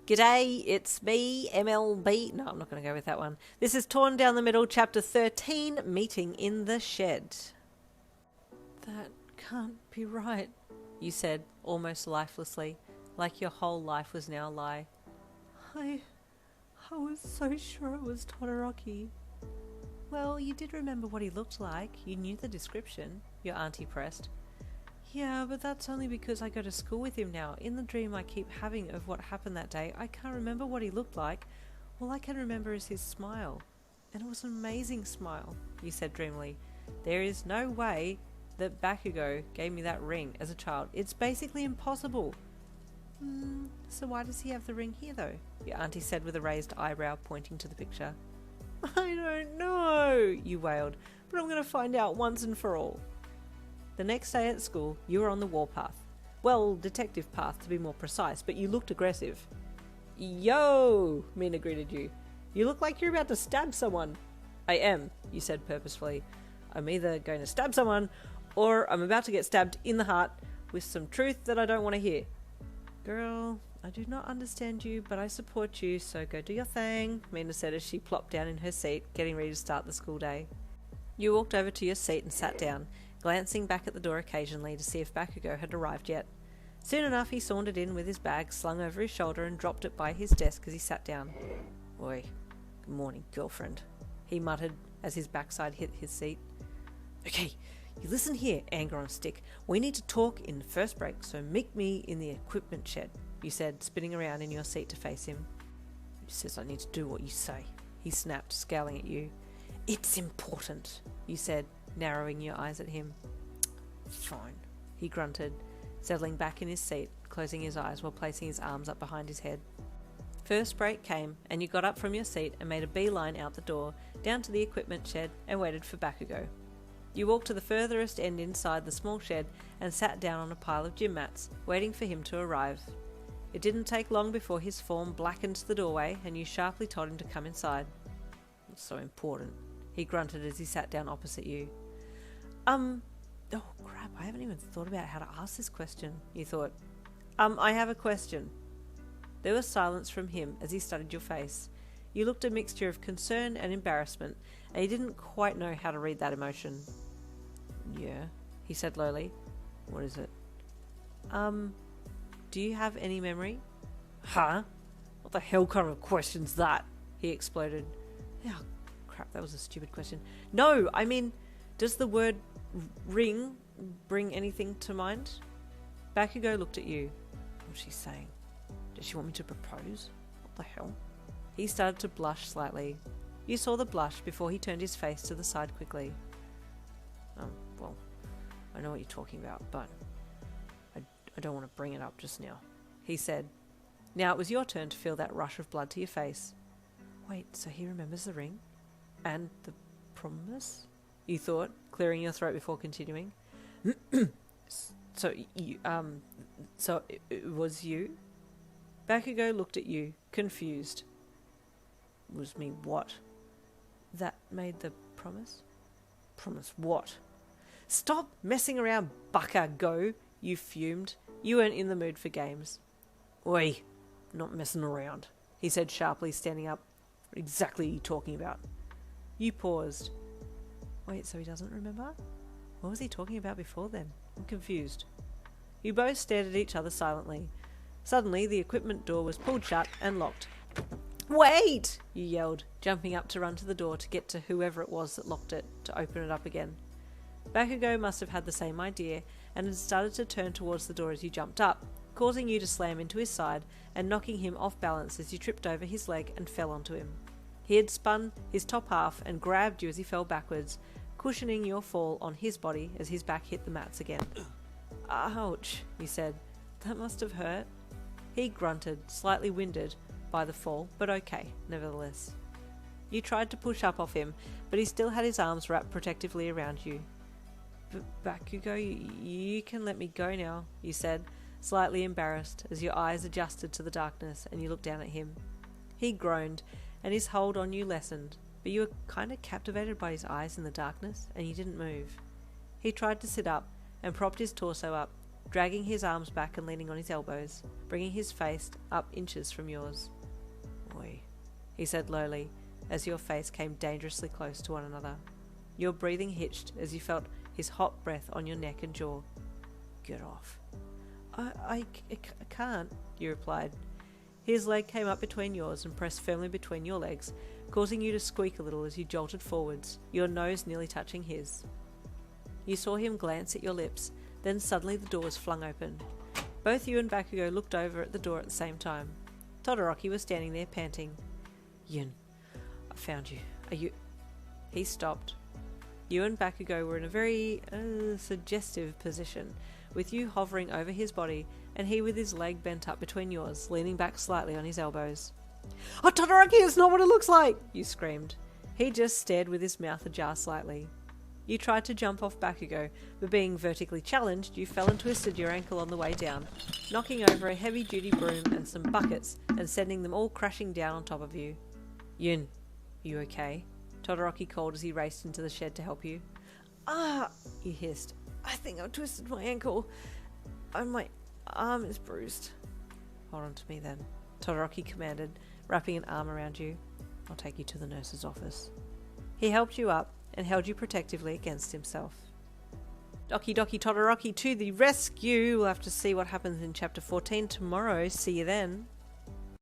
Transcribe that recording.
G'day, it's me, MLB. No, I'm not going to go with that one. This is Torn Down the Middle, Chapter 13, Meeting in the Shed. That can't be right, you said, almost lifelessly, like your whole life was now a lie. I was so sure it was Todoroki. Well, you did remember what he looked like. You knew the description, your auntie pressed. Yeah, but that's only because I go to school with him now. In the dream I keep having of what happened that day, I can't remember what he looked like. All I can remember is his smile. And it was an amazing smile, you said dreamily. There is no way that Bakugou gave me that ring as a child. It's basically impossible. So why does he have the ring here though? Your auntie said with a raised eyebrow, pointing to the picture. I don't know, you wailed, but I'm going to find out once and for all. The next day at school, you were on the warpath. Well, detective path to be more precise, but you looked aggressive. Yo, Mina greeted you. You look like you're about to stab someone. I am, you said purposefully. I'm either going to stab someone, or I'm about to get stabbed in the heart with some truth that I don't want to hear. Girl, I do not understand you, but I support you, so go do your thing, Mina said as she plopped down in her seat, getting ready to start the school day. You walked over to your seat and sat down, glancing back at the door occasionally to see if Bakugou had arrived yet. Soon enough he sauntered in with his bag slung over his shoulder and dropped it by his desk as he sat down. Oi, good morning, girlfriend, he muttered as his backside hit his seat. Okay, you listen here, anger on a stick. We need to talk in the first break, so meet me in the equipment shed, you said, spinning around in your seat to face him. He says I need to do what you say, he snapped, scowling at you. It's important, you said, narrowing your eyes at him. Fine, he grunted, settling back in his seat, closing his eyes while placing his arms up behind his head. First break came, and you got up from your seat and made a beeline out the door, down to the equipment shed, and waited for Bakugou. You walked to the furthest end inside the small shed and sat down on a pile of gym mats, waiting for him to arrive. It didn't take long before his form blackened the doorway, and you sharply told him to come inside. It's so important, he grunted as he sat down opposite you. Oh crap, I haven't even thought about how to ask this question, you thought. I have a question. There was silence from him as he studied your face. You looked a mixture of concern and embarrassment, and he didn't quite know how to read that emotion. Yeah, he said lowly. What is it? Do you have any memory? Huh? What the hell kind of a question's that? He exploded. Oh, crap, that was a stupid question. No, I mean, does the word ring bring anything to mind? Bakugou looked at you. What's she saying? Does she want me to propose? What the hell? He started to blush slightly. You saw the blush before he turned his face to the side quickly. Well, I know what you're talking about, but I don't want to bring it up just now, he said. Now it was your turn to feel that rush of blood to your face. Wait, so he remembers the ring? And the promise? You thought, clearing your throat before continuing. So it was you? Bakugou looked at you, confused. Was me what? That made the promise? Promise what? Stop messing around, Bakugou, you fumed. You weren't in the mood for games. Oi, not messing around, he said sharply, standing up. What exactly are you talking about? You paused. Wait, so he doesn't remember? What was he talking about before then? I'm confused. You both stared at each other silently. Suddenly, the equipment door was pulled shut and locked. Wait! You yelled, jumping up to run to the door to get to whoever it was that locked it, to open it up again. Bakugou must have had the same idea and had started to turn towards the door as you jumped up, causing you to slam into his side and knocking him off balance as you tripped over his leg and fell onto him. He had spun his top half and grabbed you as he fell backwards, cushioning your fall on his body as his back hit the mats again. Ouch, you said. That must have hurt. He grunted, slightly winded by the fall, but okay, nevertheless. You tried to push up off him, but he still had his arms wrapped protectively around you. Bakugou, you can let me go now, you said, slightly embarrassed as your eyes adjusted to the darkness and you looked down at him. He groaned, and his hold on you lessened, but you were kind of captivated by his eyes in the darkness, and you didn't move. He tried to sit up and propped his torso up, dragging his arms back and leaning on his elbows, bringing his face up inches from yours. Oi, he said lowly, as your face came dangerously close to one another. Your breathing hitched as you felt his hot breath on your neck and jaw. Get off. I can't, you replied. His leg came up between yours and pressed firmly between your legs, causing you to squeak a little as you jolted forwards, your nose nearly touching his. You saw him glance at your lips, then suddenly the doors flung open. Both you and Bakugou looked over at the door at the same time. Todoroki was standing there panting. Yun, I found you. Are you... He stopped. You and Bakugou were in a very suggestive position, with you hovering over his body and he with his leg bent up between yours, leaning back slightly on his elbows. Oh, Todoroki, it's not what it looks like, you screamed. He just stared with his mouth ajar slightly. You tried to jump off Bakugou, but being vertically challenged, you fell and twisted your ankle on the way down, knocking over a heavy-duty broom and some buckets and sending them all crashing down on top of you. Yun, you okay? Todoroki called as he raced into the shed to help you. Ah, you hissed. I think I've twisted my ankle. And my arm is bruised. Hold on to me then, Todoroki commanded, wrapping an arm around you. I'll take you to the nurse's office. He helped you up and held you protectively against himself. Doki Doki Todoroki to the rescue! We'll have to see what happens in chapter 14 tomorrow. See you then.